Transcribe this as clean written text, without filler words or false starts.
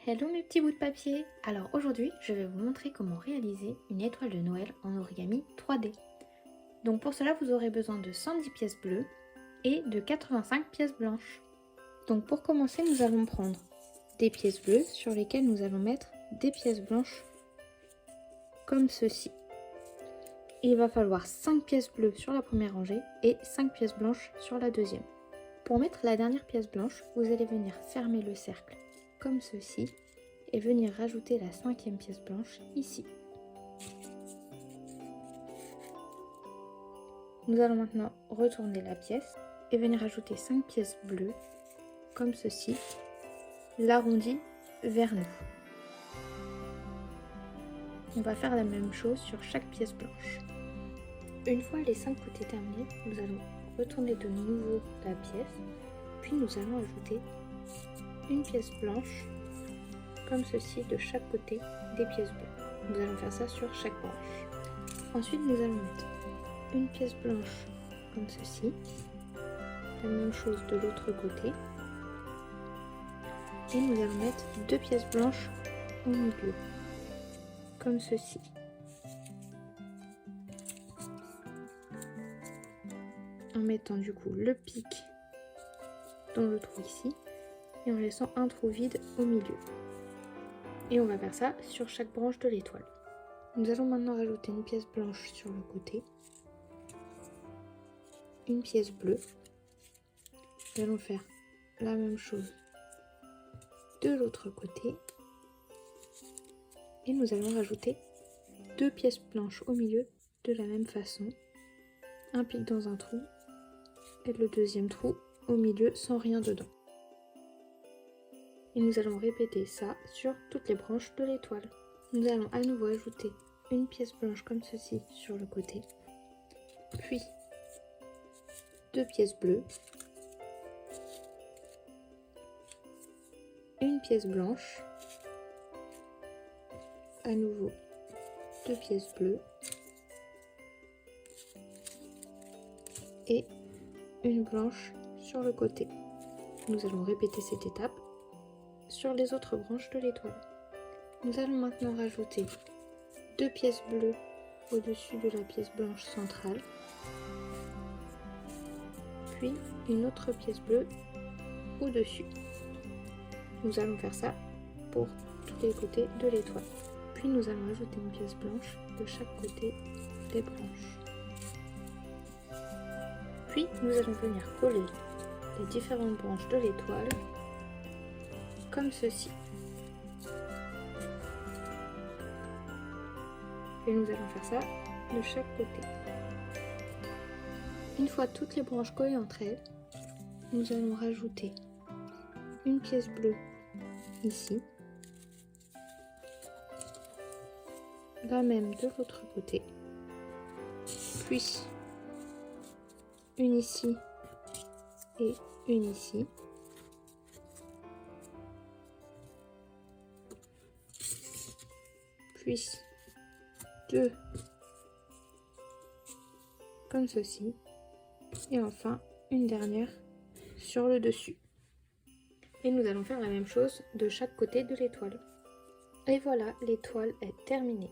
Hello mes petits bouts de papier. Alors aujourd'hui je vais vous montrer comment réaliser une étoile de Noël en origami 3D. Donc pour cela vous aurez besoin de 110 pièces bleues et de 85 pièces blanches. Donc pour commencer nous allons prendre des pièces bleues sur lesquelles nous allons mettre des pièces blanches comme ceci. Il va falloir 5 pièces bleues sur la première rangée et 5 pièces blanches sur la deuxième. Pour mettre la dernière pièce blanche, vous allez venir fermer le cercle comme ceci et venir rajouter la 5e pièce blanche ici. Nous allons maintenant retourner la pièce et venir ajouter 5 pièces bleues comme ceci, l'arrondi vers nous. On va faire la même chose sur chaque pièce blanche. Une fois les 5 côtés terminés, nous allons retourner de nouveau la pièce, puis nous allons ajouter une pièce blanche comme ceci de chaque côté des pièces bleues. Nous allons faire ça sur chaque branche. Ensuite nous allons mettre une pièce blanche comme ceci, la même chose de l'autre côté, et nous allons mettre 2 pièces blanches au milieu comme ceci. En mettant du coup le pic dans le trou ici et en laissant un trou vide au milieu. Et on va faire ça sur chaque branche de l'étoile. Nous allons maintenant rajouter une pièce blanche sur le côté, une pièce bleue. Nous allons faire la même chose de l'autre côté et nous allons rajouter 2 pièces blanches au milieu de la même façon. Un pic dans un trou et le deuxième trou au milieu sans rien dedans. Et nous allons répéter ça sur toutes les branches de l'étoile. Nous allons à nouveau ajouter une pièce blanche comme ceci sur le côté, puis 2 pièces bleues, une pièce blanche, à nouveau 2 pièces bleues et une blanche sur le côté. Nous allons répéter cette étape sur les autres branches de l'étoile. Nous allons maintenant rajouter 2 pièces bleues au-dessus de la pièce blanche centrale, puis une autre pièce bleue au-dessus. Nous allons faire ça pour tous les côtés de l'étoile. Puis nous allons ajouter une pièce blanche de chaque côté des branches. Puis nous allons venir coller les différentes branches de l'étoile comme ceci. Et nous allons faire ça de chaque côté. Une fois toutes les branches collées entre elles, nous allons rajouter une pièce bleue ici, la même de l'autre côté, puis une ici et une ici, puis 2 comme ceci, et enfin une dernière sur le dessus. Et nous allons faire la même chose de chaque côté de l'étoile. Et voilà, l'étoile est terminée.